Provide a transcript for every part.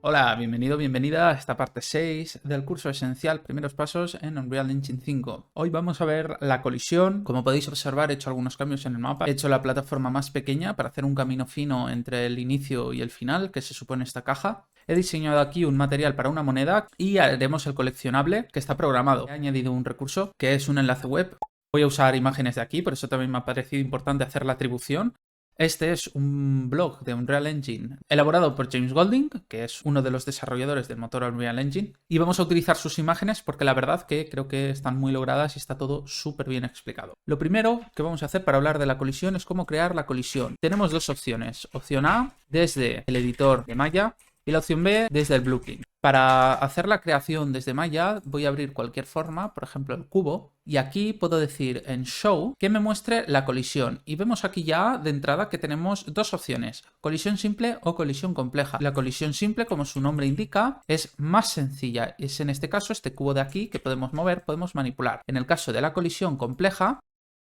Hola, bienvenido, bienvenida a esta parte 6 del curso esencial Primeros Pasos en Unreal Engine 5. Hoy vamos a ver la colisión. Como podéis observar, he hecho algunos cambios en el mapa. He hecho la plataforma más pequeña para hacer un camino fino entre el inicio y el final, que se supone esta caja. He diseñado aquí un material para una moneda y haremos el coleccionable que está programado. He añadido un recurso que es un enlace web. Voy a usar imágenes de aquí, por eso también me ha parecido importante hacer la atribución. Este es un blog de Unreal Engine elaborado por James Golding, que es uno de los desarrolladores del motor Unreal Engine, y vamos a utilizar sus imágenes porque la verdad que creo que están muy logradas y está todo súper bien explicado. Lo primero que vamos a hacer para hablar de la colisión es cómo crear la colisión. Tenemos dos opciones. Opción A, desde el editor de Maya, y la opción B, desde el Blueprint. Para hacer la creación desde Maya voy a abrir cualquier forma, por ejemplo el cubo, y aquí puedo decir en Show que me muestre la colisión. Y vemos aquí ya de entrada que tenemos dos opciones, colisión simple o colisión compleja. La colisión simple, como su nombre indica, es más sencilla. Es en este caso este cubo de aquí que podemos mover, podemos manipular. En el caso de la colisión compleja,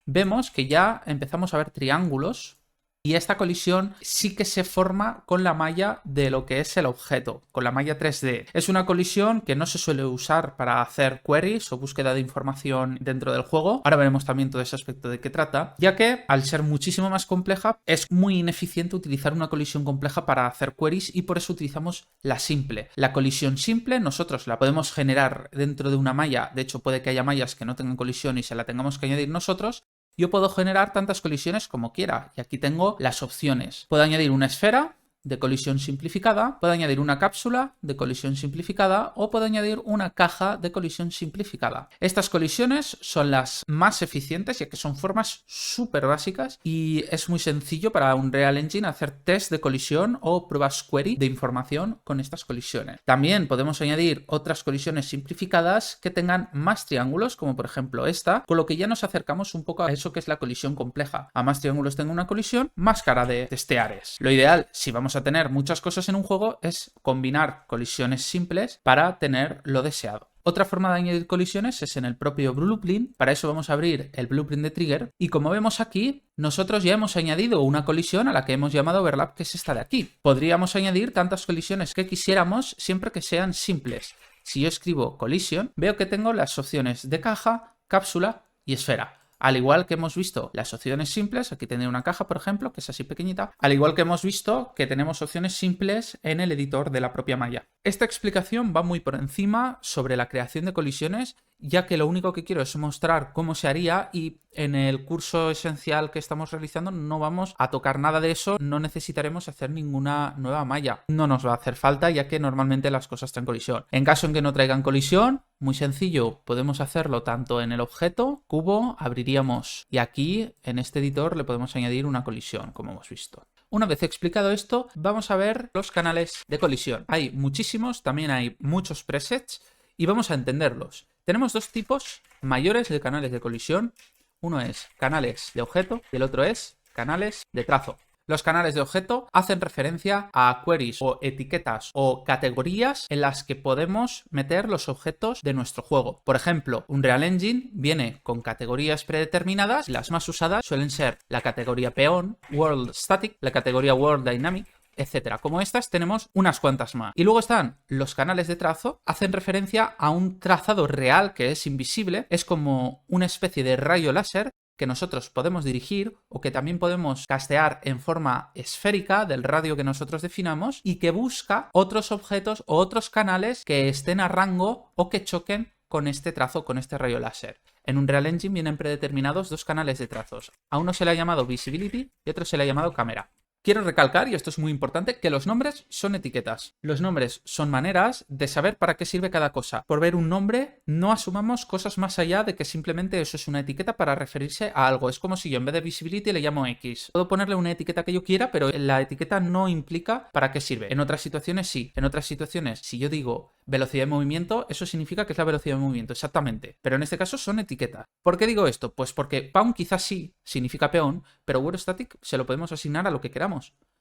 vemos que ya empezamos a ver triángulos. Y esta colisión sí que se forma con la malla de lo que es el objeto, con la malla 3D. Es una colisión que no se suele usar para hacer queries o búsqueda de información dentro del juego. Ahora veremos también todo ese aspecto de qué trata, ya que al ser muchísimo más compleja es muy ineficiente utilizar una colisión compleja para hacer queries y por eso utilizamos la simple. La colisión simple nosotros la podemos generar dentro de una malla, de hecho puede que haya mallas que no tengan colisión y se la tengamos que añadir nosotros. Yo puedo generar tantas colisiones como quiera y aquí tengo las opciones. Puedo añadir una esfera de colisión simplificada, puedo añadir una cápsula de colisión simplificada o puedo añadir una caja de colisión simplificada. Estas colisiones son las más eficientes ya que son formas súper básicas y es muy sencillo para Unreal Engine hacer test de colisión o pruebas query de información con estas colisiones. También podemos añadir otras colisiones simplificadas que tengan más triángulos, como por ejemplo esta, con lo que ya nos acercamos un poco a eso que es la colisión compleja. A más triángulos tengo una colisión, más cara de testear es. Lo ideal, si vamos a tener muchas cosas en un juego, es combinar colisiones simples para tener lo deseado. Otra forma de añadir colisiones es en el propio Blueprint. Para eso vamos a abrir el Blueprint de Trigger y como vemos aquí, nosotros ya hemos añadido una colisión a la que hemos llamado Overlap, que es esta de aquí. Podríamos añadir tantas colisiones que quisiéramos siempre que sean simples. Si yo escribo Collision, veo que tengo las opciones de caja, cápsula y esfera. Al igual que hemos visto las opciones simples, aquí tendré una caja, por ejemplo, que es así pequeñita, al igual que hemos visto que tenemos opciones simples en el editor de la propia malla. Esta explicación va muy por encima sobre la creación de colisiones, ya que lo único que quiero es mostrar cómo se haría y en el curso esencial que estamos realizando no vamos a tocar nada de eso, no necesitaremos hacer ninguna nueva malla. No nos va a hacer falta ya que normalmente las cosas traen colisión. En caso en que no traigan colisión, muy sencillo, podemos hacerlo tanto en el objeto, cubo, abriríamos y aquí en este editor le podemos añadir una colisión, como hemos visto. Una vez explicado esto, vamos a ver los canales de colisión. Hay muchísimos, también hay muchos presets y vamos a entenderlos. Tenemos dos tipos mayores de canales de colisión. Uno es canales de objeto y el otro es canales de trazo. Los canales de objeto hacen referencia a queries o etiquetas o categorías en las que podemos meter los objetos de nuestro juego. Por ejemplo, Unreal Engine viene con categorías predeterminadas y las más usadas suelen ser la categoría Peón, World Static, la categoría World Dynamic, etcétera. Como estas tenemos unas cuantas más. Y luego están los canales de trazo, hacen referencia a un trazado real que es invisible, es como una especie de rayo láser que nosotros podemos dirigir o que también podemos castear en forma esférica del radio que nosotros definamos y que busca otros objetos o otros canales que estén a rango o que choquen con este trazo, con este rayo láser. En Unreal Engine vienen predeterminados dos canales de trazos. A uno se le ha llamado Visibility y a otro se le ha llamado Camera. Quiero recalcar, y esto es muy importante, que los nombres son etiquetas. Los nombres son maneras de saber para qué sirve cada cosa. Por ver un nombre, no asumamos cosas más allá de que simplemente eso es una etiqueta para referirse a algo. Es como si yo en vez de visibility le llamo X. Puedo ponerle una etiqueta que yo quiera, pero la etiqueta no implica para qué sirve. En otras situaciones sí. En otras situaciones, si yo digo velocidad de movimiento, eso significa que es la velocidad de movimiento, exactamente. Pero en este caso son etiquetas. ¿Por qué digo esto? Pues porque Pawn quizás sí significa peón, pero World Static se lo podemos asignar a lo que queramos.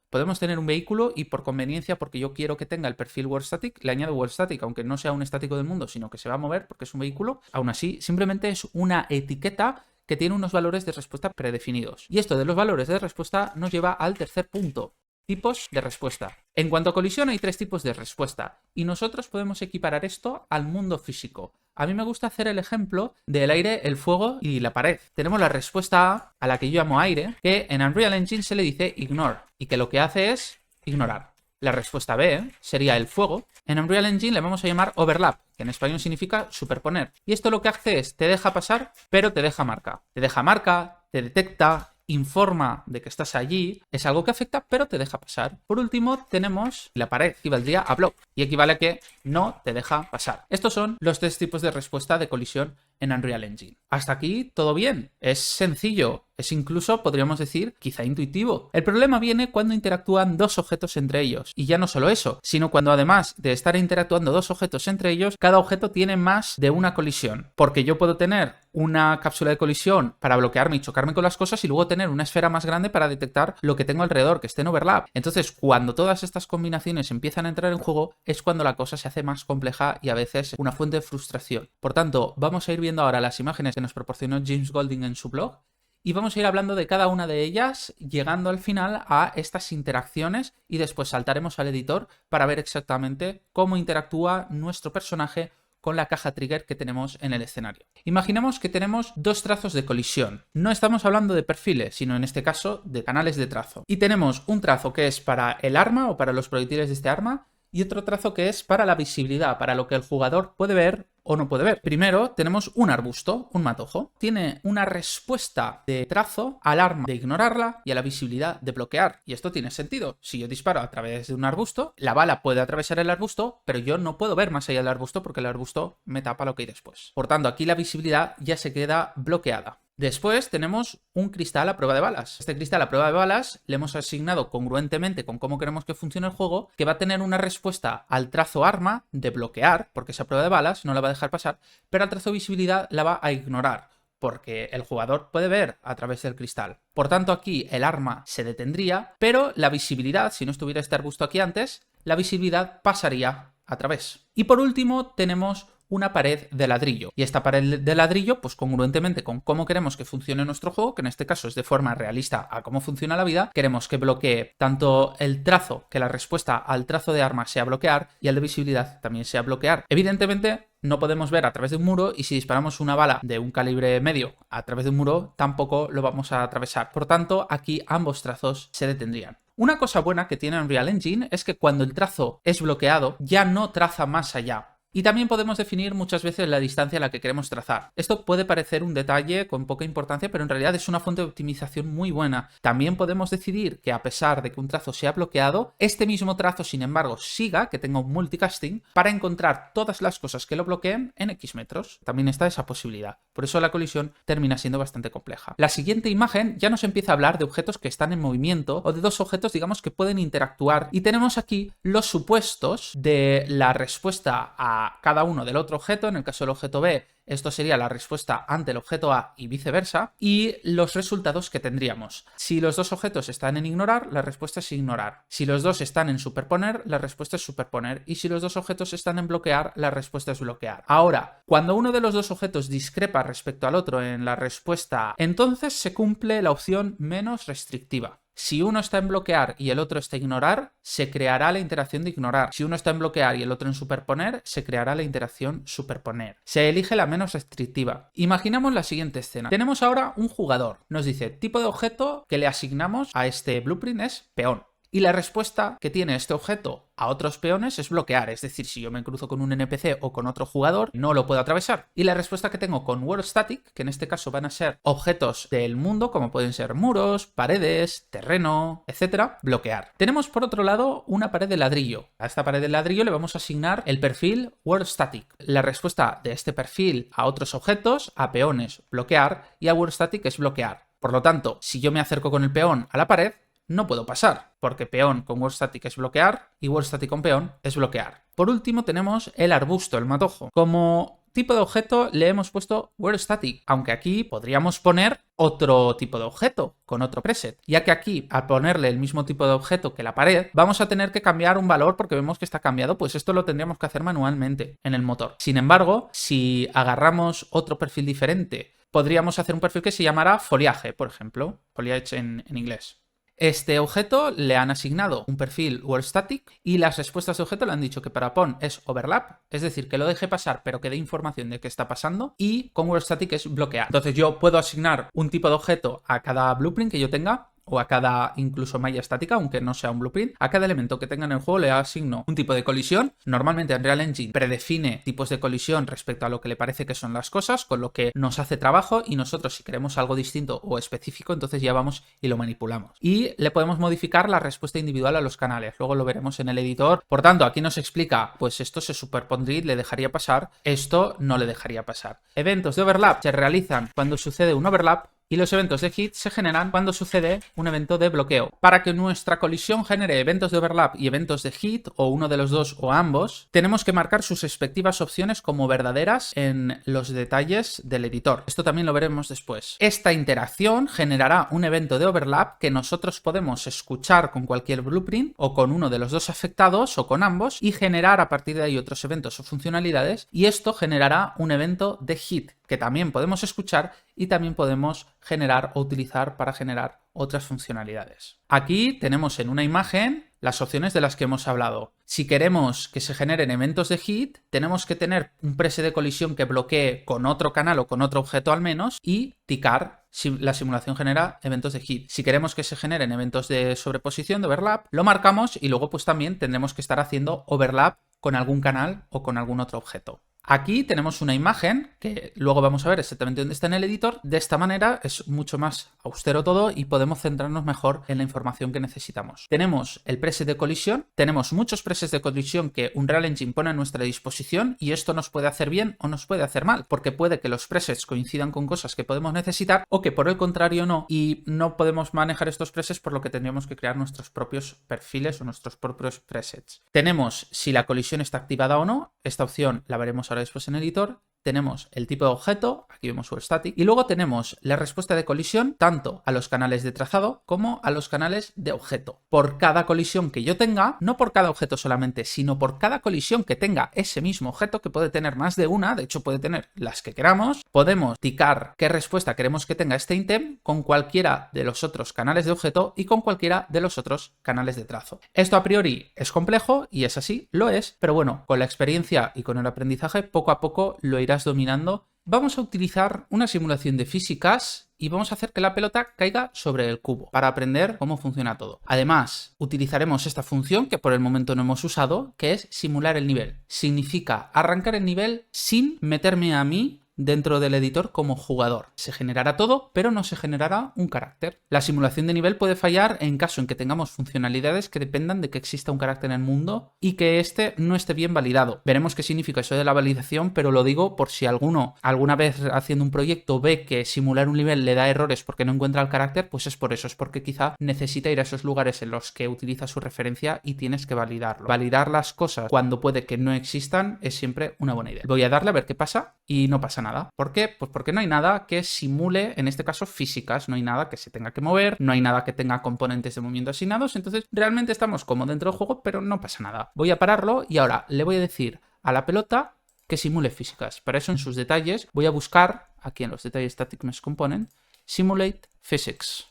Podemos tener un vehículo y por conveniencia, porque yo quiero que tenga el perfil World Static, le añado World Static, aunque no sea un estático del mundo, sino que se va a mover porque es un vehículo. Aún así, simplemente es una etiqueta que tiene unos valores de respuesta predefinidos. Y esto de los valores de respuesta nos lleva al tercer punto. tipos de respuesta. En cuanto a colisión, hay 3 tipos de respuesta y nosotros podemos equiparar esto al mundo físico. A mí me gusta hacer el ejemplo del aire, el fuego y la pared. Tenemos la respuesta A la que yo llamo aire, que en Unreal Engine se le dice ignore y que lo que hace es ignorar. La respuesta B sería el fuego. En Unreal Engine le vamos a llamar overlap, que en español significa superponer. Y esto lo que hace es, te deja pasar, pero te deja marca. Te deja marca, te detecta, informa de que estás allí, es algo que afecta, pero te deja pasar. Por último, tenemos la pared, que equivaldría a block, y equivale a que no te deja pasar. Estos son los 3 tipos de respuesta de colisión en Unreal Engine. Hasta aquí todo bien, es sencillo, es incluso, podríamos decir, quizá intuitivo. El problema viene cuando interactúan 2 objetos entre ellos, y ya no solo eso, sino cuando además de estar interactuando 2 objetos entre ellos, cada objeto tiene más de una colisión, porque yo puedo tener una cápsula de colisión para bloquearme y chocarme con las cosas y luego tener una esfera más grande para detectar lo que tengo alrededor, que esté en overlap. Entonces, cuando todas estas combinaciones empiezan a entrar en juego, es cuando la cosa se hace más compleja y a veces una fuente de frustración. Por tanto, vamos a ir viendo ahora las imágenes que nos proporcionó James Golding en su blog y vamos a ir hablando de cada una de ellas, llegando al final a estas interacciones y después saltaremos al editor para ver exactamente cómo interactúa nuestro personaje con la caja trigger que tenemos en el escenario. Imaginemos que tenemos 2 trazos de colisión. No estamos hablando de perfiles, sino en este caso de canales de trazo. Y tenemos un trazo que es para el arma o para los proyectiles de este arma y otro trazo que es para la visibilidad, para lo que el jugador puede ver o no puede ver. Primero tenemos un arbusto, un matojo. Tiene una respuesta de trazo al arma de ignorarla y a la visibilidad de bloquear. Y esto tiene sentido. Si yo disparo a través de un arbusto, la bala puede atravesar el arbusto, pero yo no puedo ver más allá del arbusto porque el arbusto me tapa lo que hay después. Por tanto, aquí la visibilidad ya se queda bloqueada. Después tenemos un cristal a prueba de balas. Este cristal a prueba de balas le hemos asignado congruentemente con cómo queremos que funcione el juego, que va a tener una respuesta al trazo arma de bloquear, porque esa prueba de balas no la va a dejar pasar, pero al trazo visibilidad la va a ignorar, porque el jugador puede ver a través del cristal. Por tanto, aquí el arma se detendría, pero la visibilidad, si no estuviera este arbusto aquí antes, la visibilidad pasaría a través. Y por último tenemos una pared de ladrillo. Y esta pared de ladrillo, pues congruentemente con cómo queremos que funcione nuestro juego, que en este caso es de forma realista a cómo funciona la vida, queremos que bloquee tanto el trazo, que la respuesta al trazo de arma sea bloquear, y al de visibilidad también sea bloquear. Evidentemente, no podemos ver a través de un muro y si disparamos una bala de un calibre medio a través de un muro, tampoco lo vamos a atravesar. Por tanto, aquí ambos trazos se detendrían. Una cosa buena que tiene Unreal Engine es que cuando el trazo es bloqueado, ya no traza más allá. Y también podemos definir muchas veces la distancia a la que queremos trazar. Esto puede parecer un detalle con poca importancia, pero en realidad es una fuente de optimización muy buena. También podemos decidir que a pesar de que un trazo sea bloqueado, este mismo trazo, sin embargo, siga, que tenga un multicasting, para encontrar todas las cosas que lo bloqueen en X metros. También está esa posibilidad. Por eso la colisión termina siendo bastante compleja. La siguiente imagen ya nos empieza a hablar de objetos que están en movimiento o de 2 objetos, digamos, que pueden interactuar. Y tenemos aquí los supuestos de la respuesta a cada uno del otro objeto. En el caso del objeto B, esto sería la respuesta ante el objeto A y viceversa, y los resultados que tendríamos. Si los 2 objetos están en ignorar, la respuesta es ignorar. Si los 2 están en superponer, la respuesta es superponer. Y si los 2 objetos están en bloquear, la respuesta es bloquear. Ahora, cuando uno de los 2 objetos discrepa respecto al otro en la respuesta, entonces se cumple la opción menos restrictiva. Si uno está en bloquear y el otro está en ignorar, se creará la interacción de ignorar. Si uno está en bloquear y el otro en superponer, se creará la interacción superponer. Se elige la menos restrictiva. Imaginemos la siguiente escena. Tenemos ahora un jugador. Nos dice, tipo de objeto que le asignamos a este blueprint es peón. Y la respuesta que tiene este objeto a otros peones es bloquear, es decir, si yo me cruzo con un NPC o con otro jugador, no lo puedo atravesar. Y la respuesta que tengo con World Static, que en este caso van a ser objetos del mundo, como pueden ser muros, paredes, terreno, etcétera, bloquear. Tenemos por otro lado una pared de ladrillo. A esta pared de ladrillo le vamos a asignar el perfil World Static. La respuesta de este perfil a otros objetos, a peones, bloquear, y a World Static es bloquear. Por lo tanto, si yo me acerco con el peón a la pared, no puedo pasar, porque peón con World Static es bloquear y World Static con peón es bloquear. Por último tenemos el arbusto, el matojo. Como tipo de objeto le hemos puesto World Static, aunque aquí podríamos poner otro tipo de objeto con otro preset, ya que aquí al ponerle el mismo tipo de objeto que la pared vamos a tener que cambiar un valor porque vemos que está cambiado, pues esto lo tendríamos que hacer manualmente en el motor. Sin embargo, si agarramos otro perfil diferente, podríamos hacer un perfil que se llamara foliage, por ejemplo, foliage en inglés. Este objeto le han asignado un perfil worldStatic y las respuestas de objeto le han dicho que para pon es overlap, es decir, que lo deje pasar pero que dé información de qué está pasando, y con worldStatic es bloquear. Entonces yo puedo asignar un tipo de objeto a cada blueprint que yo tenga, o a cada incluso malla estática, aunque no sea un blueprint. A cada elemento que tenga en el juego le asigno un tipo de colisión. Normalmente Unreal Engine predefine tipos de colisión respecto a lo que le parece que son las cosas, con lo que nos hace trabajo, y nosotros, si queremos algo distinto o específico, entonces ya vamos y lo manipulamos. Y le podemos modificar la respuesta individual a los canales. Luego lo veremos en el editor. Por tanto, aquí nos explica, pues esto se superpondría y le dejaría pasar, esto no le dejaría pasar. Eventos de overlap se realizan cuando sucede un overlap, y los eventos de hit se generan cuando sucede un evento de bloqueo. Para que nuestra colisión genere eventos de overlap y eventos de hit, o uno de los dos o ambos, tenemos que marcar sus respectivas opciones como verdaderas en los detalles del editor. Esto también lo veremos después. Esta interacción generará un evento de overlap que nosotros podemos escuchar con cualquier blueprint, o con uno de los dos afectados, o con ambos, y generar a partir de ahí otros eventos o funcionalidades, y esto generará un evento de hit que también podemos escuchar y también podemos generar o utilizar para generar otras funcionalidades. Aquí tenemos en una imagen las opciones de las que hemos hablado. Si queremos que se generen eventos de hit, tenemos que tener un preset de colisión que bloquee con otro canal o con otro objeto al menos, y ticar si la simulación genera eventos de hit. Si queremos que se generen eventos de sobreposición, de overlap, lo marcamos, y luego pues también tendremos que estar haciendo overlap con algún canal o con algún otro objeto. Aquí tenemos una imagen que luego vamos a ver exactamente dónde está en el editor. De esta manera es mucho más austero todo y podemos centrarnos mejor en la información que necesitamos. Tenemos el preset de colisión, tenemos muchos presets de colisión que Unreal Engine pone a nuestra disposición, y esto nos puede hacer bien o nos puede hacer mal, porque puede que los presets coincidan con cosas que podemos necesitar, o que por el contrario no, y no podemos manejar estos presets, por lo que tendríamos que crear nuestros propios perfiles o nuestros propios presets. Tenemos si la colisión está activada o no. Esta opción la veremos ahora después en el editor. Tenemos el tipo de objeto, aquí vemos worldStatic, y luego tenemos la respuesta de colisión tanto a los canales de trazado como a los canales de objeto. Por cada colisión que yo tenga, no por cada objeto solamente, sino por cada colisión que tenga ese mismo objeto, que puede tener más de una, de hecho puede tener las que queramos, podemos ticar qué respuesta queremos que tenga este item con cualquiera de los otros canales de objeto y con cualquiera de los otros canales de trazo. Esto a priori es complejo, y es así, lo es, pero bueno, con la experiencia y con el aprendizaje poco a poco lo irás dominando. Vamos a utilizar una simulación de físicas y vamos a hacer que la pelota caiga sobre el cubo para aprender cómo funciona todo. Además, utilizaremos esta función que por el momento no hemos usado, que es simular el nivel. Significa arrancar el nivel sin meterme a mí dentro del editor como jugador. Se generará todo, pero no se generará un carácter. La simulación de nivel puede fallar en caso en que tengamos funcionalidades que dependan de que exista un carácter en el mundo y que este no esté bien validado. Veremos qué significa eso de la validación, pero lo digo por si alguno alguna vez haciendo un proyecto ve que simular un nivel le da errores porque no encuentra el carácter, pues es por eso, es porque quizá necesita ir a esos lugares en los que utiliza su referencia y tienes que validarlo. Validar las cosas cuando puede que no existan es siempre una buena idea. Voy a darle a ver qué pasa, y no pasa nada. ¿Por qué? Pues porque no hay nada que simule, en este caso, físicas. No hay nada que se tenga que mover, no hay nada que tenga componentes de movimiento asignados, entonces realmente estamos como dentro del juego, pero no pasa nada. Voy a pararlo y ahora le voy a decir a la pelota que simule físicas. Para eso, en sus detalles, voy a buscar, aquí en los detalles Static Mesh Component, Simulate Physics.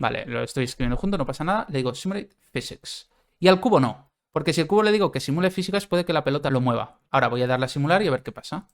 Vale, lo estoy escribiendo junto, no pasa nada. Le digo Simulate Physics. Y al cubo no. Porque si el cubo le digo que simule físicas, puede que la pelota lo mueva. Ahora voy a darle a simular y a ver qué pasa.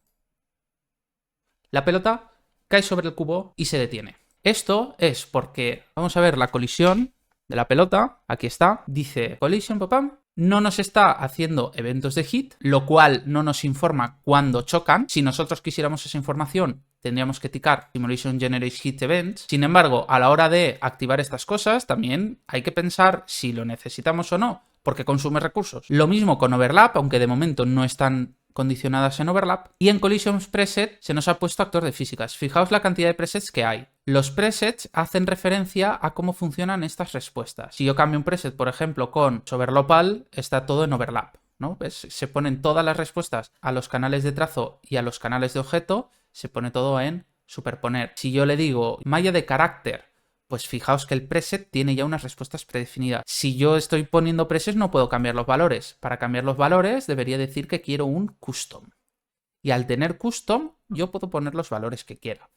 La pelota cae sobre el cubo y se detiene. Esto es porque, vamos a ver la colisión de la pelota. Aquí está. Dice collision, papam. No nos está haciendo eventos de hit, lo cual no nos informa cuando chocan. Si nosotros quisiéramos esa información, tendríamos que ticar Simulation Generate Hit Events. Sin embargo, a la hora de activar estas cosas, también hay que pensar si lo necesitamos o no, porque consume recursos. Lo mismo con overlap, aunque de momento no están condicionadas en overlap. Y en Collisions Preset se nos ha puesto actor de físicas. Fijaos la cantidad de presets que hay. Los presets hacen referencia a cómo funcionan estas respuestas. Si yo cambio un preset, por ejemplo, con Overlopal, está todo en overlap, ¿no? ¿Ves? Se ponen todas las respuestas a los canales de trazo y a los canales de objeto, se pone todo en superponer. Si yo le digo malla de carácter, pues fijaos que el preset tiene ya unas respuestas predefinidas. Si yo estoy poniendo presets, no puedo cambiar los valores. Para cambiar los valores debería decir que quiero un custom. Y al tener custom, yo puedo poner los valores que quiera.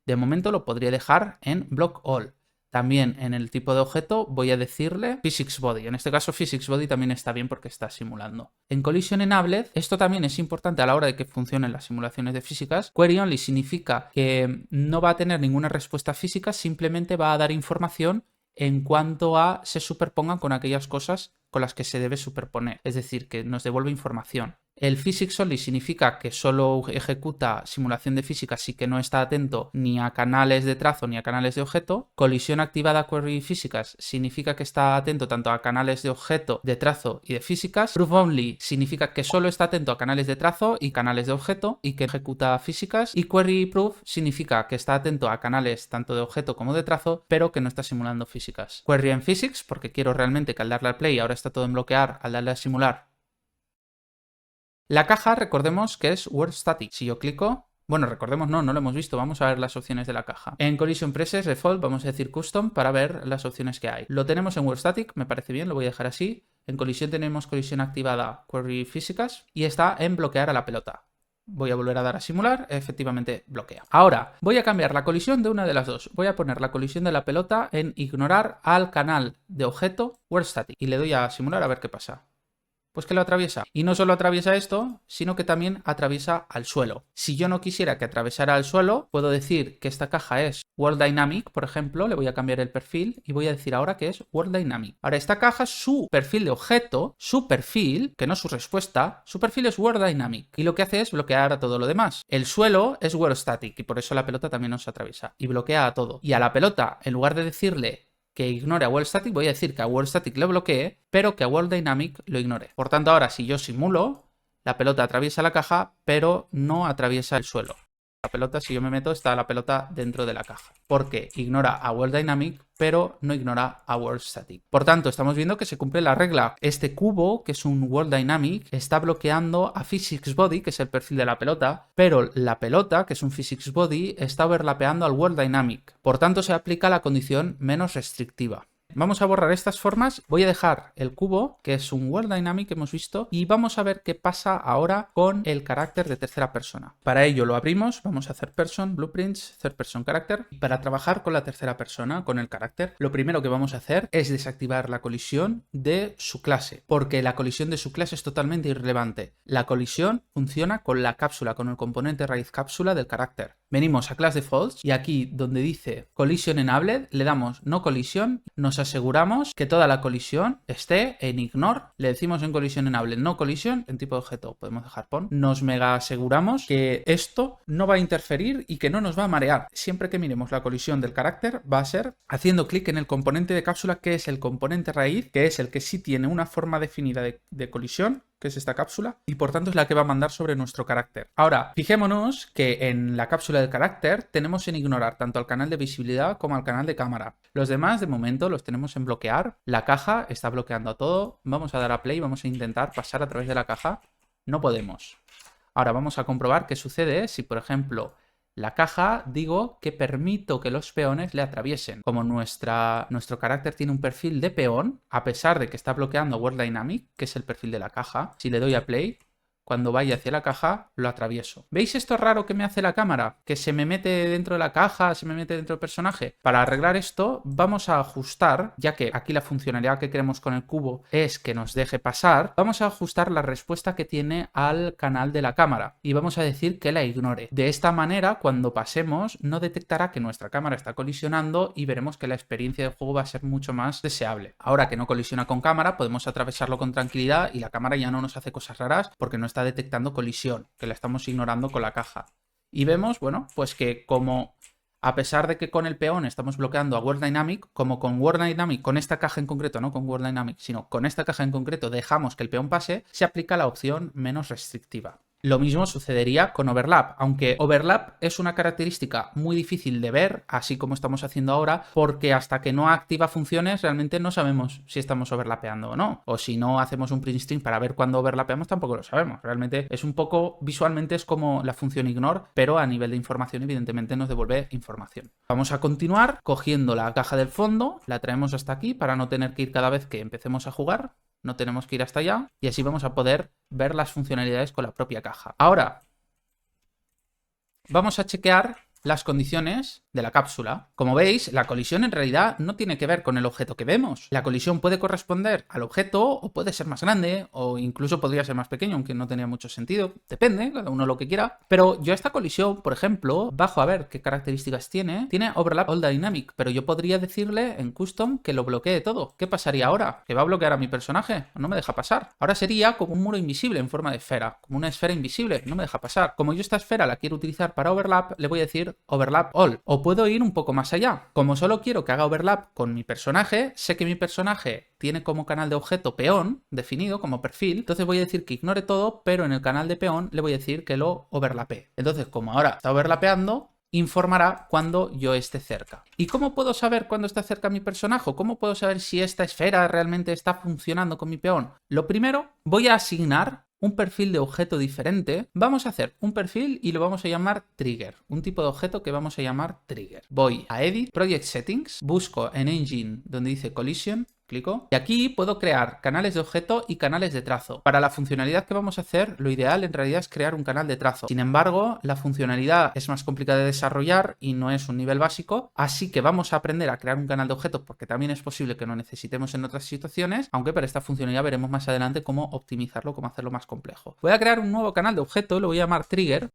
De momento lo podría dejar en block all. También en el tipo de objeto voy a decirle Physics Body. En este caso Physics Body también está bien porque está simulando. En Collision Enabled, esto también es importante a la hora de que funcionen las simulaciones de físicas. Query Only significa que no va a tener ninguna respuesta física, simplemente va a dar información en cuanto a se superpongan con aquellas cosas con las que se debe superponer. Es decir, que nos devuelve información. El Physics Only significa que solo ejecuta simulación de física, así que no está atento ni a canales de trazo ni a canales de objeto. Colisión activada Query Físicas significa que está atento tanto a canales de objeto, de trazo y de físicas. Proof Only significa que solo está atento a canales de trazo y canales de objeto y que ejecuta físicas. Y Query Proof significa que está atento a canales tanto de objeto como de trazo, pero que no está simulando físicas. Query en Physics, porque quiero realmente que al darle al play, ahora está todo en bloquear, al darle a simular. La caja, recordemos que es World Static. Si yo clico, bueno, recordemos no lo hemos visto, vamos a ver las opciones de la caja. En Collision Presets, Default, vamos a decir Custom para ver las opciones que hay. Lo tenemos en World Static, me parece bien, lo voy a dejar así. En colisión tenemos colisión activada Query Físicas y está en bloquear a la pelota. Voy a volver a dar a simular, efectivamente bloquea. Ahora, voy a cambiar la colisión de una de las dos. Voy a poner la colisión de la pelota en ignorar al canal de objeto World Static y le doy a simular a ver qué pasa. Pues que lo atraviesa. Y no solo atraviesa esto, sino que también atraviesa al suelo. Si yo no quisiera que atravesara al suelo, puedo decir que esta caja es World Dynamic, por ejemplo, le voy a cambiar el perfil y voy a decir ahora que es World Dynamic. Ahora, esta caja, su perfil de objeto, su perfil, que no su respuesta, su perfil es World Dynamic. Y lo que hace es bloquear a todo lo demás. El suelo es World Static y por eso la pelota también nos atraviesa. Y bloquea a todo. Y a la pelota, en lugar de decirle que ignore a World Static, voy a decir que a World Static lo bloquee, pero que a World Dynamic lo ignore. Por tanto, ahora si yo simulo, la pelota atraviesa la caja, pero no atraviesa el suelo. La pelota, si yo me meto, está la pelota dentro de la caja. Porque ignora a World Dynamic, pero no ignora a World Static. Por tanto, estamos viendo que se cumple la regla. Este cubo, que es un World Dynamic, está bloqueando a Physics Body, que es el perfil de la pelota, pero la pelota, que es un Physics Body, está overlapeando al World Dynamic. Por tanto, se aplica la condición menos restrictiva. Vamos a borrar estas formas, voy a dejar el cubo, que es un World Dynamic que hemos visto, y vamos a ver qué pasa ahora con el carácter de tercera persona. Para ello lo abrimos, vamos a hacer Person, Blueprints, Third Person Character. Para trabajar con la tercera persona, con el carácter, lo primero que vamos a hacer es desactivar la colisión de su clase, porque la colisión de su clase es totalmente irrelevante. La colisión funciona con la cápsula, con el componente raíz cápsula del carácter. Venimos a Class Defaults y aquí donde dice Collision Enabled le damos No Collision, nos aseguramos que toda la colisión esté en Ignore, le decimos en Collision Enabled No Collision, en tipo de objeto podemos dejar PON, nos mega aseguramos que esto no va a interferir y que no nos va a marear. Siempre que miremos la colisión del carácter va a ser haciendo clic en el componente de cápsula que es el componente raíz, que es el que sí tiene una forma definida de colisión, que es esta cápsula, y por tanto es la que va a mandar sobre nuestro carácter. Ahora, fijémonos que en la cápsula del carácter tenemos en ignorar tanto al canal de visibilidad como al canal de cámara. Los demás, de momento, los tenemos en bloquear. La caja está bloqueando a todo. Vamos a dar a play, vamos a intentar pasar a través de la caja. No podemos. Ahora vamos a comprobar qué sucede si, por ejemplo, la caja, digo que permito que los peones le atraviesen. Como nuestro carácter tiene un perfil de peón, a pesar de que está bloqueando World Dynamic, que es el perfil de la caja, si le doy a play, cuando vaya hacia la caja, lo atravieso. ¿Veis esto raro que me hace la cámara? Que se me mete dentro de la caja, se me mete dentro del personaje. Para arreglar esto, vamos a ajustar, ya que aquí la funcionalidad que queremos con el cubo es que nos deje pasar, vamos a ajustar la respuesta que tiene al canal de la cámara y vamos a decir que la ignore. De esta manera, cuando pasemos, no detectará que nuestra cámara está colisionando y veremos que la experiencia del juego va a ser mucho más deseable. Ahora que no colisiona con cámara, podemos atravesarlo con tranquilidad y la cámara ya no nos hace cosas raras porque no está detectando colisión, que la estamos ignorando con la caja. Y vemos, bueno, pues que como a pesar de que con el peón estamos bloqueando a World Dynamic, como con World Dynamic, con esta caja en concreto, no con World Dynamic, sino con esta caja en concreto dejamos que el peón pase, se aplica la opción menos restrictiva. Lo mismo sucedería con Overlap, aunque Overlap es una característica muy difícil de ver, así como estamos haciendo ahora, porque hasta que no activa funciones realmente no sabemos si estamos overlapeando o no. O si no hacemos un print string para ver cuándo overlapeamos tampoco lo sabemos. Realmente es un poco, visualmente es como la función ignore, pero a nivel de información evidentemente nos devuelve información. Vamos a continuar cogiendo la caja del fondo, la traemos hasta aquí para no tener que ir cada vez que empecemos a jugar. No tenemos que ir hasta allá y así vamos a poder ver las funcionalidades con la propia caja. Ahora, vamos a chequear las condiciones de la cápsula. Como veis, la colisión en realidad no tiene que ver con el objeto que vemos. La colisión puede corresponder al objeto o puede ser más grande o incluso podría ser más pequeño, aunque no tenía mucho sentido. Depende, cada uno lo que quiera. Pero yo esta colisión, por ejemplo, bajo a ver qué características tiene. Tiene Overlap All Dynamic, pero yo podría decirle en Custom que lo bloquee todo. ¿Qué pasaría ahora? ¿Que va a bloquear a mi personaje? No me deja pasar. Ahora sería como un muro invisible en forma de esfera, como una esfera invisible, no me deja pasar. Como yo esta esfera la quiero utilizar para Overlap, le voy a decir Overlap All. O puedo ir un poco más allá. Como solo quiero que haga overlap con mi personaje, sé que mi personaje tiene como canal de objeto peón definido como perfil, entonces voy a decir que ignore todo, pero en el canal de peón le voy a decir que lo overlapee. Entonces, como ahora está overlapeando, informará cuando yo esté cerca. ¿Y cómo puedo saber cuándo está cerca mi personaje? ¿Cómo puedo saber si esta esfera realmente está funcionando con mi peón? Lo primero, voy a asignar un perfil de objeto diferente. Vamos a hacer un perfil y lo vamos a llamar Trigger. Un tipo de objeto que vamos a llamar Trigger. Voy a Edit, Project Settings, busco en Engine donde dice Collision, clico, y aquí puedo crear canales de objeto y canales de trazo. Para la funcionalidad que vamos a hacer, lo ideal en realidad es crear un canal de trazo. Sin embargo, la funcionalidad es más complicada de desarrollar y no es un nivel básico, así que vamos a aprender a crear un canal de objetos porque también es posible que lo necesitemos en otras situaciones, aunque para esta funcionalidad veremos más adelante cómo optimizarlo, cómo hacerlo más complejo. Voy a crear un nuevo canal de objeto, lo voy a llamar Trigger.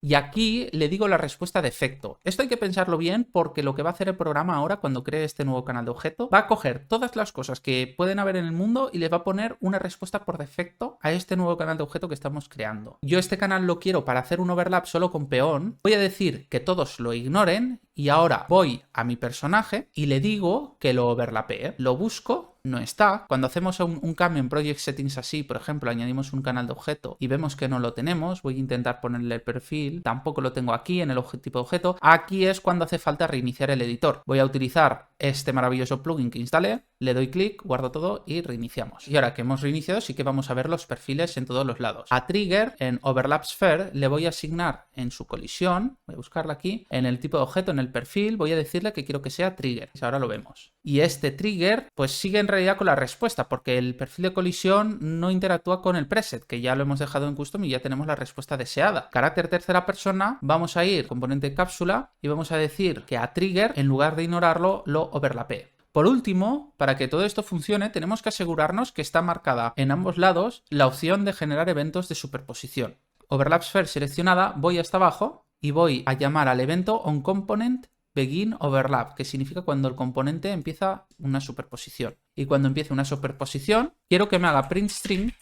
Y aquí le digo la respuesta de efecto. Esto hay que pensarlo bien porque lo que va a hacer el programa ahora cuando cree este nuevo canal de objeto va a coger todas las cosas que pueden haber en el mundo y le va a poner una respuesta por defecto a este nuevo canal de objeto que estamos creando. Yo este canal lo quiero para hacer un overlap solo con peón. Voy a decir que todos lo ignoren y ahora voy a mi personaje y le digo que lo overlapee. Lo busco. No está. Cuando hacemos un cambio en Project Settings así, por ejemplo, añadimos un canal de objeto y vemos que no lo tenemos, voy a intentar ponerle el perfil, tampoco lo tengo aquí en el tipo de objeto. Aquí es cuando hace falta reiniciar el editor. Voy a utilizar este maravilloso plugin que instalé, le doy clic, guardo todo y reiniciamos. Y ahora que hemos reiniciado sí que vamos a ver los perfiles en todos los lados. A Trigger, en Overlap Sphere, le voy a asignar en su colisión, voy a buscarla aquí, en el tipo de objeto, en el perfil, voy a decirle que quiero que sea Trigger. Ahora lo vemos. Y este Trigger, pues sigue en realidad con la respuesta, porque el perfil de colisión no interactúa con el preset, que ya lo hemos dejado en custom y ya tenemos la respuesta deseada. Carácter tercera persona, vamos a ir componente cápsula y vamos a decir que a Trigger, en lugar de ignorarlo, lo overlapee. Por último, para que todo esto funcione, tenemos que asegurarnos que está marcada en ambos lados la opción de generar eventos de superposición. Overlap Sphere seleccionada, voy hasta abajo y voy a llamar al evento onComponent Begin Overlap, que significa cuando el componente empieza una superposición. Y cuando empiece una superposición, quiero que me haga print string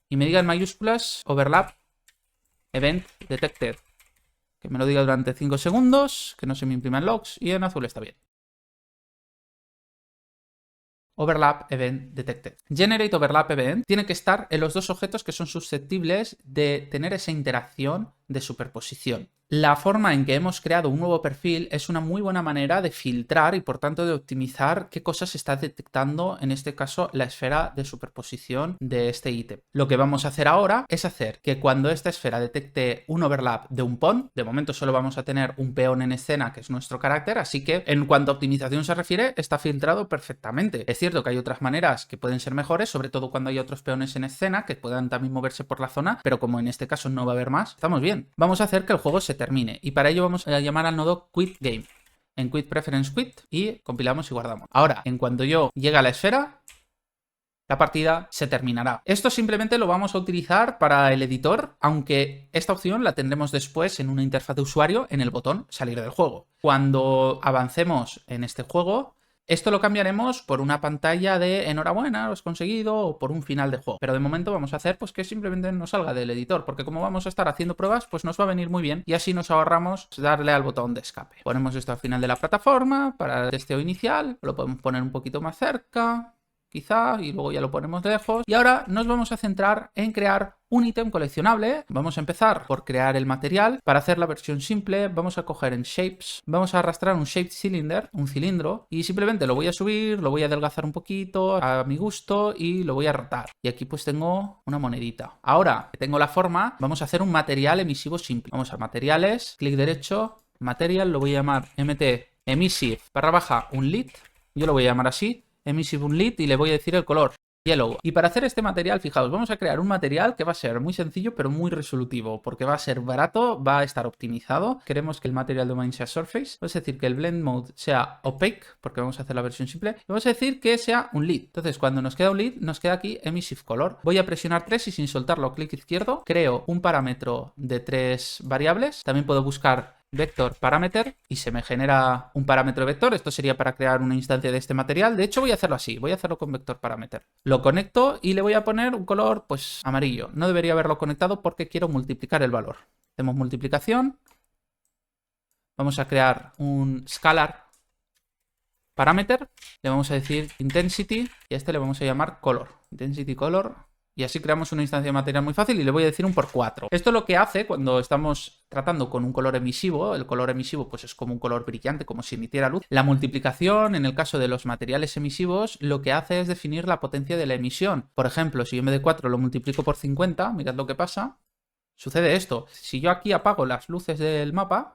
y me diga en mayúsculas Overlap Event Detected. Que me lo diga durante 5 segundos, que no se me impriman logs y en azul está bien. Overlap Event Detected. Generate Overlap Event tiene que estar en los dos objetos que son susceptibles de tener esa interacción de superposición. La forma en que hemos creado un nuevo perfil es una muy buena manera de filtrar y por tanto de optimizar qué cosas está detectando, en este caso, la esfera de superposición de este ítem. Lo que vamos a hacer ahora es hacer que cuando esta esfera detecte un overlap de un pawn, de momento solo vamos a tener un peón en escena que es nuestro carácter, así que en cuanto a optimización se refiere, está filtrado perfectamente. Es cierto que hay otras maneras que pueden ser mejores, sobre todo cuando hay otros peones en escena que puedan también moverse por la zona, pero como en este caso no va a haber más, estamos bien. Vamos a hacer que el juego se termine y para ello vamos a llamar al nodo quit game en quit preference quit y compilamos y guardamos. Ahora, en cuanto yo llegue a la esfera, la partida se terminará. Esto simplemente lo vamos a utilizar para el editor, aunque esta opción la tendremos después en una interfaz de usuario en el botón salir del juego. Cuando avancemos en este juego, esto lo cambiaremos por una pantalla de enhorabuena, lo has conseguido, o por un final de juego. Pero de momento vamos a hacer pues que simplemente no salga del editor, porque como vamos a estar haciendo pruebas, pues nos va a venir muy bien y así nos ahorramos darle al botón de escape. Ponemos esto al final de la plataforma para el testeo inicial, lo podemos poner un poquito más cerca, quizá, y luego ya lo ponemos lejos. Y ahora nos vamos a centrar en crear un ítem coleccionable. Vamos a empezar por crear el material. Para hacer la versión simple, vamos a coger en Shapes, vamos a arrastrar un Shaped Cylinder, un cilindro, y simplemente lo voy a subir, lo voy a adelgazar un poquito a mi gusto y lo voy a rotar. Y aquí pues tengo una monedita. Ahora que tengo la forma, vamos a hacer un material emisivo simple. Vamos a materiales, clic derecho, material, lo voy a llamar mt emissive _unlit. Yo lo voy a llamar así. Emissive Unlit y le voy a decir el color Yellow. Y para hacer este material, fijaos, vamos a crear un material que va a ser muy sencillo pero muy resolutivo, porque va a ser barato, va a estar optimizado. Queremos que el material domain sea surface, vamos a decir que el blend mode sea opaque, porque vamos a hacer la versión simple, y vamos a decir que sea un lead. Entonces, cuando nos queda un lead, nos queda aquí emissive color. Voy a presionar 3 y sin soltarlo, clic izquierdo, creo un parámetro de 3 variables. También puedo buscar vector parameter y se me genera un parámetro vector. Esto sería para crear una instancia de este material. De hecho, voy a hacerlo así, voy a hacerlo con vector parameter. Lo conecto y le voy a poner un color pues amarillo. No debería haberlo conectado porque quiero multiplicar el valor. Hacemos multiplicación. Vamos a crear un scalar parameter. Le vamos a decir intensity y a este le vamos a llamar color. Intensity color. Y así creamos una instancia de material muy fácil y le voy a decir un por 4. Esto es lo que hace cuando estamos tratando con un color emisivo. El color emisivo pues es como un color brillante, como si emitiera luz. La multiplicación, en el caso de los materiales emisivos, lo que hace es definir la potencia de la emisión. Por ejemplo, si yo en vez de 4 lo multiplico por 50, mirad lo que pasa. Sucede esto. Si yo aquí apago las luces del mapa,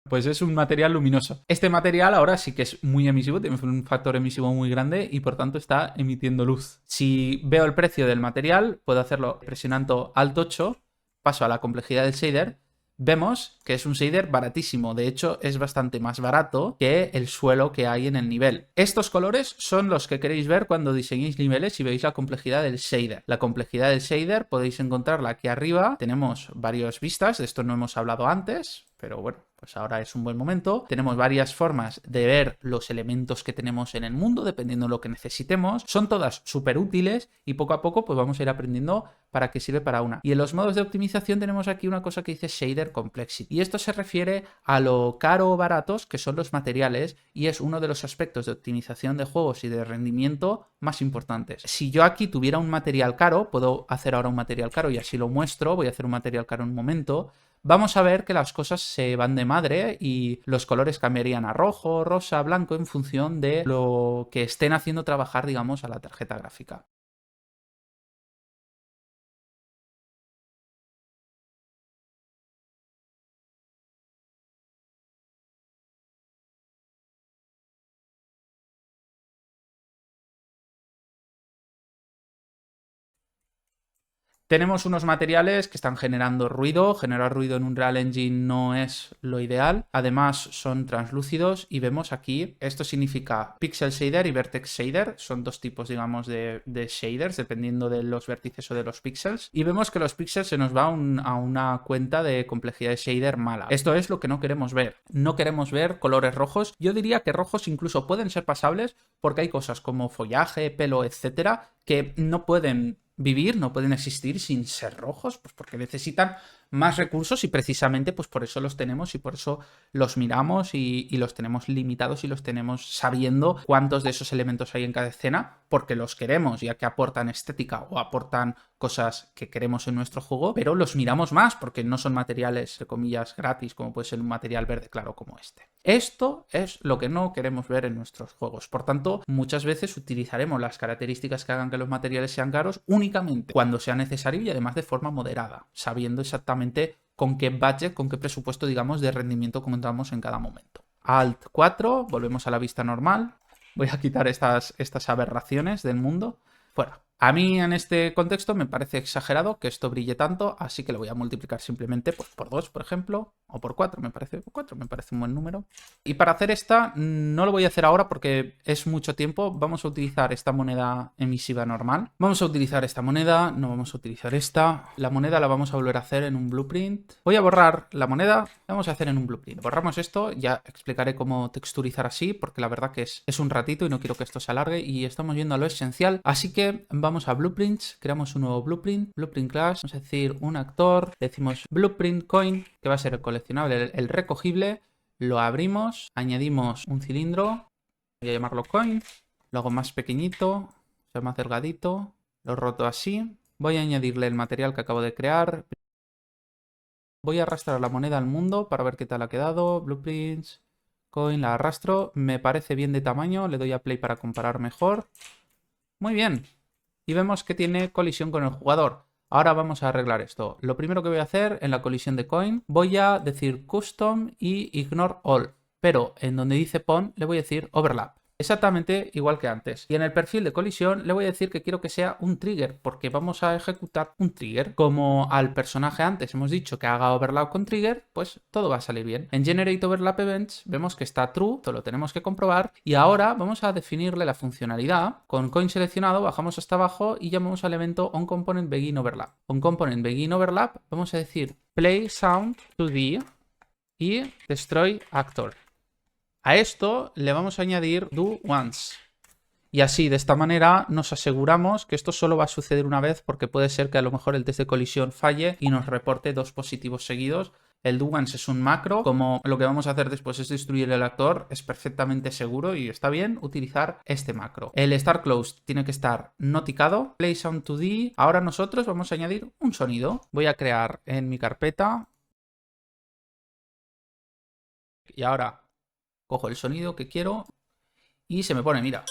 pues es un material luminoso. Este material ahora sí que es muy emisivo, tiene un factor emisivo muy grande y por tanto está emitiendo luz. Si veo el precio del material, puedo hacerlo presionando Alt 8, paso a la complejidad del shader. Vemos que es un shader baratísimo, de hecho es bastante más barato que el suelo que hay en el nivel. Estos colores son los que queréis ver cuando diseñéis niveles y veis la complejidad del shader. La complejidad del shader podéis encontrarla aquí arriba, tenemos varias vistas, de esto no hemos hablado antes, pero bueno, pues ahora es un buen momento. Tenemos varias formas de ver los elementos que tenemos en el mundo, dependiendo de lo que necesitemos. Son todas súper útiles y poco a poco pues vamos a ir aprendiendo para qué sirve para una. Y en los modos de optimización tenemos aquí una cosa que dice Shader Complexity. Y esto se refiere a lo caro o baratos que son los materiales y es uno de los aspectos de optimización de juegos y de rendimiento más importantes. Si yo aquí tuviera un material caro, puedo hacer ahora un material caro y así lo muestro. Voy a hacer un material caro en un momento. Vamos a ver que las cosas se van de madre y los colores cambiarían a rojo, rosa, blanco en función de lo que estén haciendo trabajar, digamos, a la tarjeta gráfica. Tenemos unos materiales que están generando ruido. Generar ruido en Unreal Engine no es lo ideal. Además, son translúcidos y vemos aquí, esto significa Pixel Shader y Vertex Shader. Son dos tipos, digamos, de shaders, dependiendo de los vértices o de los píxeles. Y vemos que los píxeles se nos va a una cuenta de complejidad de shader mala. Esto es lo que no queremos ver. No queremos ver colores rojos. Yo diría que rojos incluso pueden ser pasables porque hay cosas como follaje, pelo, etcétera, que no pueden vivir, no pueden existir sin ser rojos, pues porque necesitan más recursos y precisamente pues por eso los tenemos y por eso los miramos y los tenemos limitados y los tenemos sabiendo cuántos de esos elementos hay en cada escena porque los queremos, ya que aportan estética o aportan cosas que queremos en nuestro juego, pero los miramos más porque no son materiales, entre comillas, gratis, como puede ser un material verde claro como este. Esto es lo que no queremos ver en nuestros juegos. Por tanto, muchas veces utilizaremos las características que hagan que los materiales sean caros únicamente cuando sea necesario y además de forma moderada, sabiendo exactamente con qué budget, con qué presupuesto, digamos, de rendimiento contamos en cada momento. Alt 4, volvemos a la vista normal. Voy a quitar estas aberraciones del mundo. Fuera. A mí en este contexto me parece exagerado que esto brille tanto, así que lo voy a multiplicar simplemente pues, por 2, por ejemplo, o por 4, me parece un buen número. Y para hacer esta, no lo voy a hacer ahora porque es mucho tiempo. Vamos a utilizar esta moneda emisiva normal. Vamos a utilizar esta moneda, no vamos a utilizar esta. La moneda la vamos a volver a hacer en un blueprint. Voy a borrar la moneda, la vamos a hacer en un blueprint. Borramos esto, ya explicaré cómo texturizar así, porque la verdad que es un ratito y no quiero que esto se alargue y estamos yendo a lo esencial. Así que vamos a Blueprints, creamos un nuevo Blueprint, Blueprint Class, vamos a decir un actor, le decimos Blueprint Coin, que va a ser el coleccionable, el recogible, lo abrimos, añadimos un cilindro, voy a llamarlo Coin, lo hago más pequeñito, sea más delgadito, lo roto así, voy a añadirle el material que acabo de crear, voy a arrastrar la moneda al mundo para ver qué tal ha quedado, Blueprints, Coin, la arrastro, me parece bien de tamaño, le doy a play para comparar mejor, muy bien. Y vemos que tiene colisión con el jugador. Ahora vamos a arreglar esto. Lo primero que voy a hacer en la colisión de coin, voy a decir custom y ignore all. Pero en donde dice pon le voy a decir overlap. Exactamente igual que antes. Y en el perfil de colisión le voy a decir que quiero que sea un trigger, porque vamos a ejecutar un trigger. Como al personaje antes hemos dicho que haga overlap con trigger, pues todo va a salir bien. En Generate Overlap Events vemos que está true, esto lo tenemos que comprobar. Y ahora vamos a definirle la funcionalidad. Con coin seleccionado bajamos hasta abajo y llamamos al evento onComponentBeginOverlap. OnComponentBeginOverlap vamos a decir play sound to the y destroy actor. A esto le vamos a añadir do once. Y así, de esta manera, nos aseguramos que esto solo va a suceder una vez porque puede ser que a lo mejor el test de colisión falle y nos reporte 2 positivos seguidos. El do once es un macro, como lo que vamos a hacer después es destruir el actor, es perfectamente seguro y está bien utilizar este macro. El start close tiene que estar noticado. Play sound to the. Ahora nosotros vamos a añadir un sonido. Voy a crear en mi carpeta. Y ahora cojo el sonido que quiero y se me pone, mira.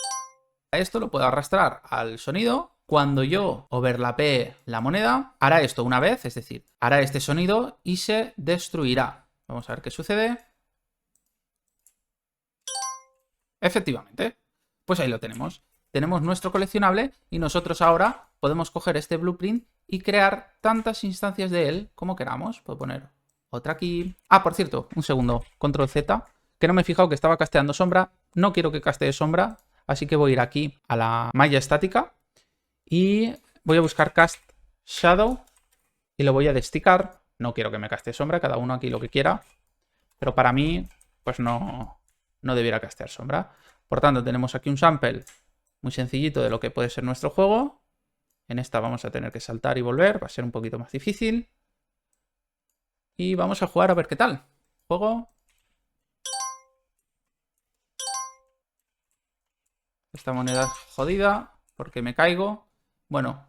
Esto lo puedo arrastrar al sonido. Cuando yo overlapee la moneda, hará esto una vez, es decir, hará este sonido y se destruirá. Vamos a ver qué sucede. Efectivamente, pues ahí lo tenemos. Tenemos nuestro coleccionable y nosotros ahora podemos coger este blueprint y crear tantas instancias de él como queramos. Puedo poner otra aquí. Ah, por cierto, un segundo. Control Z, que no me he fijado que estaba casteando sombra. No quiero que castee sombra, así que voy a ir aquí a la malla estática y voy a buscar cast shadow y lo voy a desticar. No quiero que me caste sombra, cada uno aquí lo que quiera, pero para mí pues no debiera castear sombra. Por tanto, tenemos aquí un sample muy sencillito de lo que puede ser nuestro juego. En esta vamos a tener que saltar y volver, va a ser un poquito más difícil. Y vamos a jugar a ver qué tal. Juego. Esta moneda es jodida porque me caigo. Bueno.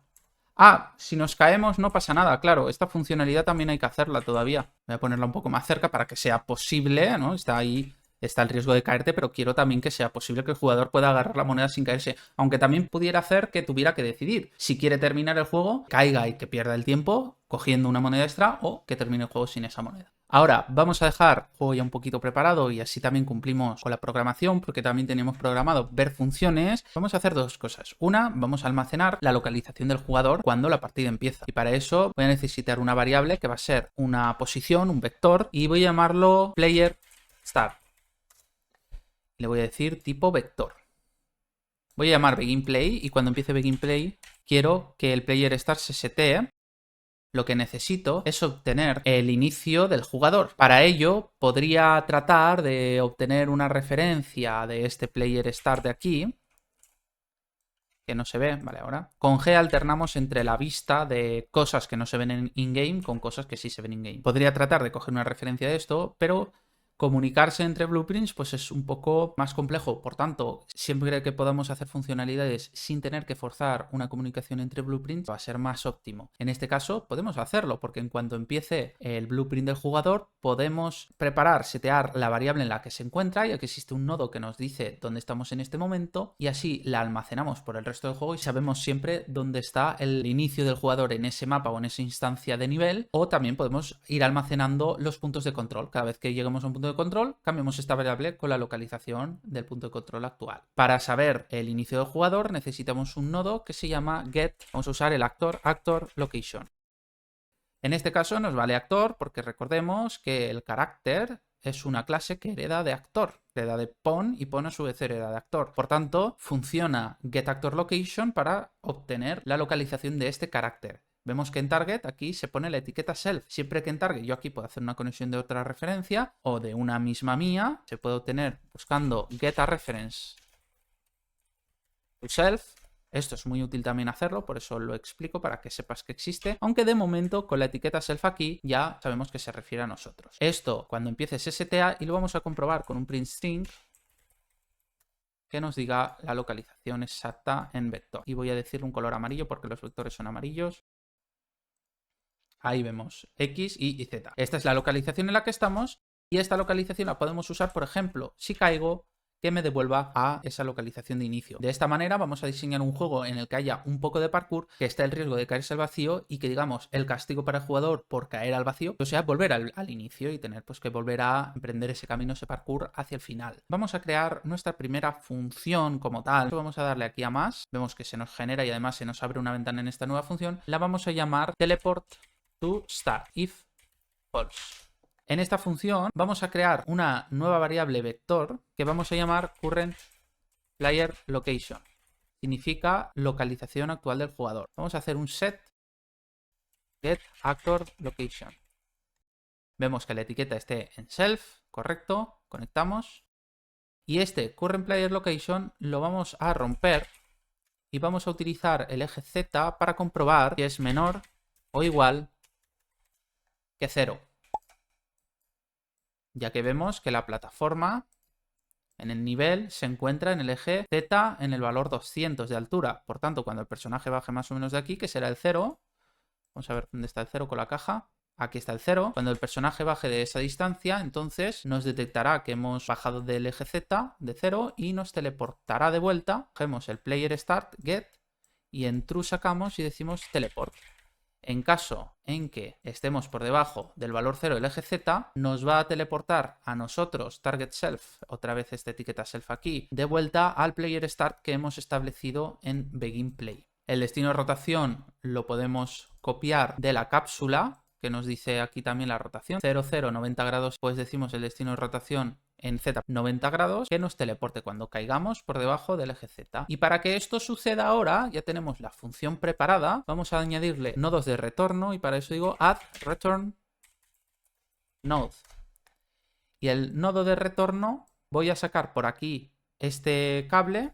Ah, si nos caemos no pasa nada, claro. Esta funcionalidad también hay que hacerla todavía. Voy a ponerla un poco más cerca para que sea posible, ¿no? Está ahí, está el riesgo de caerte, pero quiero también que sea posible que el jugador pueda agarrar la moneda sin caerse. Aunque también pudiera hacer que tuviera que decidir si quiere terminar el juego, caiga y que pierda el tiempo cogiendo una moneda extra o que termine el juego sin esa moneda. Ahora vamos a dejar el juego ya un poquito preparado y así también cumplimos con la programación porque también tenemos programado ver funciones. Vamos a hacer dos cosas. Una, vamos a almacenar la localización del jugador cuando la partida empieza. Y para eso voy a necesitar una variable que va a ser una posición, un vector, y voy a llamarlo player start. Le voy a decir tipo vector. Voy a llamar beginPlay y cuando empiece beginPlay quiero que el player start se setee. Lo que necesito es obtener el inicio del jugador. Para ello, podría tratar de obtener una referencia de este player start de aquí, que no se ve, vale, ahora. Con G alternamos entre la vista de cosas que no se ven en in-game con cosas que sí se ven in-game. Podría tratar de coger una referencia de esto, pero comunicarse entre blueprints pues es un poco más complejo. Por tanto, siempre que podamos hacer funcionalidades sin tener que forzar una comunicación entre blueprints va a ser más óptimo. En este caso podemos hacerlo porque en cuanto empiece el blueprint del jugador podemos preparar, setear la variable en la que se encuentra, ya que existe un nodo que nos dice dónde estamos en este momento y así la almacenamos por el resto del juego y sabemos siempre dónde está el inicio del jugador en ese mapa o en esa instancia de nivel, o también podemos ir almacenando los puntos de control. Cada vez que lleguemos a un punto de control, cambiamos esta variable con la localización del punto de control actual. Para saber el inicio del jugador necesitamos un nodo que se llama get. Vamos a usar el actor location. En este caso nos vale actor porque recordemos que el carácter es una clase que hereda de actor, hereda de pawn y pawn a su vez hereda de actor. Por tanto, funciona getActorLocation para obtener la localización de este carácter. Vemos que en target aquí se pone la etiqueta self. Siempre que en target yo aquí puedo hacer una conexión de otra referencia o de una misma mía, se puede obtener buscando getAReference to self. Esto es muy útil también hacerlo, por eso lo explico para que sepas que existe, aunque de momento con la etiqueta self aquí ya sabemos que se refiere a nosotros. Esto cuando empiece se setea y lo vamos a comprobar con un print string que nos diga la localización exacta en vector. Y voy a decirle un color amarillo porque los vectores son amarillos. Ahí vemos X, Y y Z. Esta es la localización en la que estamos y esta localización la podemos usar, por ejemplo, si caigo que me devuelva a esa localización de inicio. De esta manera vamos a diseñar un juego en el que haya un poco de parkour, que esté el riesgo de caerse al vacío y que, digamos, el castigo para el jugador por caer al vacío, o sea, volver al inicio y tener pues que volver a emprender ese camino, ese parkour hacia el final. Vamos a crear nuestra primera función como tal. Vamos a darle aquí a más. Vemos que se nos genera y además se nos abre una ventana en esta nueva función. La vamos a llamar teleport to start if false. En esta función vamos a crear una nueva variable vector que vamos a llamar current player location. Significa localización actual del jugador. Vamos a hacer un set get actor location. Vemos que la etiqueta esté en self, correcto, conectamos. Y este current player location lo vamos a romper y vamos a utilizar el eje Z para comprobar que es menor o igual que 0. Ya que vemos que la plataforma en el nivel se encuentra en el eje Z en el valor 200 de altura. Por tanto, cuando el personaje baje más o menos de aquí, que será el 0, vamos a ver dónde está el 0 con la caja. Aquí está el 0. Cuando el personaje baje de esa distancia, entonces nos detectará que hemos bajado del eje Z de 0 y nos teleportará de vuelta. Cogemos el player start get y en true sacamos y decimos teleport. En caso en que estemos por debajo del valor 0 del eje Z, nos va a teleportar a nosotros, target self, otra vez esta etiqueta self aquí, de vuelta al player start que hemos establecido en begin play. El destino de rotación lo podemos copiar de la cápsula, que nos dice aquí también la rotación, 0, 0, 90 grados, pues decimos el destino de rotación en Z 90 grados, que nos teleporte cuando caigamos por debajo del eje Z. Y para que esto suceda ahora, ya tenemos la función preparada, vamos a añadirle nodos de retorno y para eso digo add return node. Y el nodo de retorno voy a sacar por aquí este cable,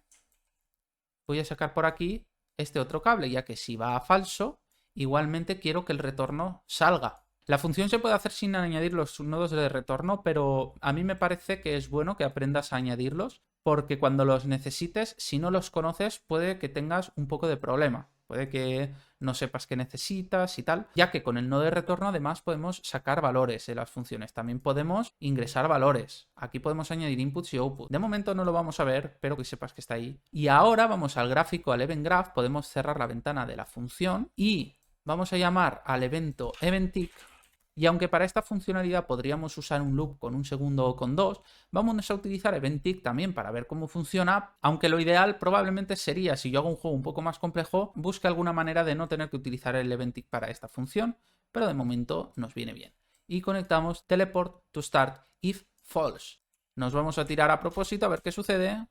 voy a sacar por aquí este otro cable, ya que si va a falso, igualmente quiero que el retorno salga. La función se puede hacer sin añadir los nodos de retorno, pero a mí me parece que es bueno que aprendas a añadirlos, porque cuando los necesites, si no los conoces, puede que tengas un poco de problema. Puede que no sepas qué necesitas y tal, ya que con el nodo de retorno además podemos sacar valores de las funciones. También podemos ingresar valores. Aquí podemos añadir inputs y outputs. De momento no lo vamos a ver, pero que sepas que está ahí. Y ahora vamos al gráfico, al event graph, podemos cerrar la ventana de la función y vamos a llamar al evento eventIck. Y aunque para esta funcionalidad podríamos usar un loop con un segundo o con dos, vamos a utilizar eventIck también para ver cómo funciona, aunque lo ideal probablemente sería, si yo hago un juego un poco más complejo, busque alguna manera de no tener que utilizar el eventIck para esta función, pero de momento nos viene bien. Y conectamos teleport to start if false. Nos vamos a tirar a propósito a ver qué sucede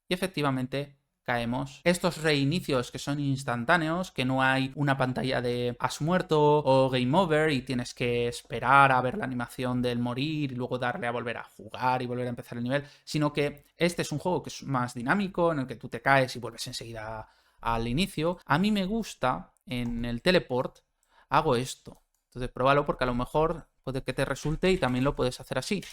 y efectivamente caemos. Estos reinicios que son instantáneos, que no hay una pantalla de has muerto o game over y tienes que esperar a ver la animación del morir y luego darle a volver a jugar y volver a empezar el nivel, sino que este es un juego que es más dinámico, en el que tú te caes y vuelves enseguida al inicio. A mí me gusta en el teleport, hago esto. Entonces pruébalo porque a lo mejor puede que te resulte y también lo puedes hacer así.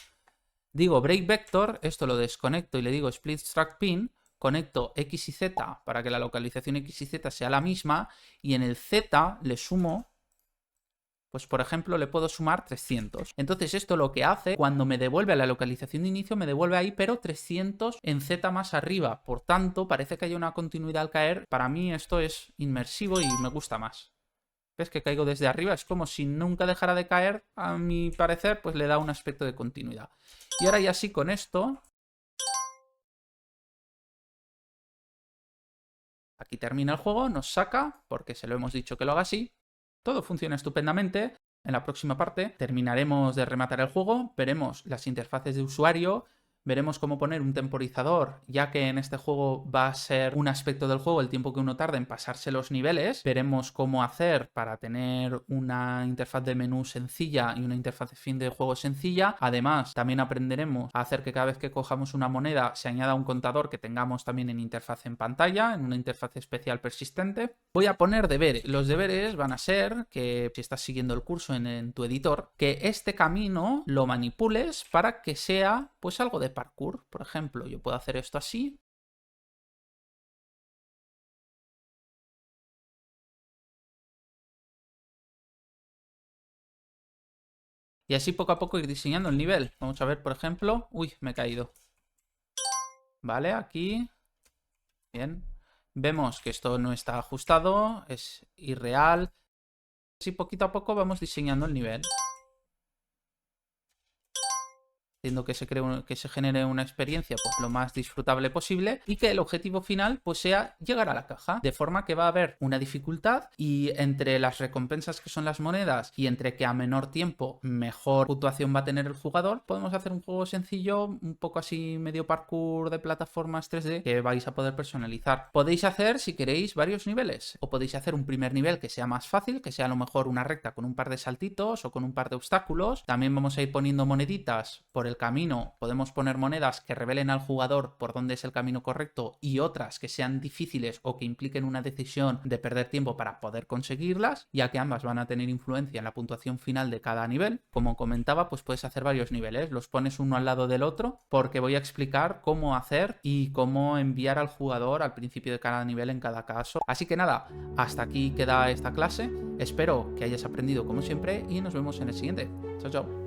Digo break vector, esto lo desconecto y le digo split struct pin, conecto X y Z para que la localización X y Z sea la misma y en el Z le sumo, pues por ejemplo le puedo sumar 300. Entonces esto lo que hace, cuando me devuelve a la localización de inicio, me devuelve ahí, pero 300 en Z más arriba. Por tanto, parece que hay una continuidad al caer. Para mí esto es inmersivo y me gusta más. ¿Ves que caigo desde arriba? Es como si nunca dejara de caer. A mi parecer, pues le da un aspecto de continuidad. Y ahora ya sí, con esto... Aquí termina el juego, nos saca, porque se lo hemos dicho que lo haga así. Todo funciona estupendamente. En la próxima parte terminaremos de rematar el juego, veremos las interfaces de usuario, veremos cómo poner un temporizador, ya que en este juego va a ser un aspecto del juego el tiempo que uno tarda en pasarse los niveles. Veremos cómo hacer para tener una interfaz de menú sencilla y una interfaz de fin de juego sencilla. Además, también aprenderemos a hacer que cada vez que cojamos una moneda se añada un contador que tengamos también en interfaz en pantalla, en una interfaz especial persistente. Voy a poner deberes. Los deberes van a ser que, si estás siguiendo el curso en tu editor, que este camino lo manipules para que sea pues algo de parkour. Por ejemplo, yo puedo hacer esto así. Y así poco a poco ir diseñando el nivel. Vamos a ver, por ejemplo... Uy, me he caído. ¿vale? Aquí, bien. Vemos que esto no está ajustado, es irreal. Así poquito a poco vamos diseñando el nivel. Haciendo que que se genere una experiencia pues, lo más disfrutable posible y que el objetivo final pues, sea llegar a la caja. De forma que va a haber una dificultad y entre las recompensas que son las monedas y entre que a menor tiempo mejor puntuación va a tener el jugador, podemos hacer un juego sencillo, un poco así medio parkour de plataformas 3D que vais a poder personalizar. Podéis hacer, si queréis, varios niveles o podéis hacer un primer nivel que sea más fácil, que sea a lo mejor una recta con un par de saltitos o con un par de obstáculos. También vamos a ir poniendo moneditas por el camino, podemos poner monedas que revelen al jugador por dónde es el camino correcto y otras que sean difíciles o que impliquen una decisión de perder tiempo para poder conseguirlas, ya que ambas van a tener influencia en la puntuación final de cada nivel. Como comentaba, pues puedes hacer varios niveles, los pones uno al lado del otro porque voy a explicar cómo hacer y cómo enviar al jugador al principio de cada nivel en cada caso. Así que nada, hasta aquí queda esta clase, espero que hayas aprendido como siempre y nos vemos en el siguiente. Chao, chao.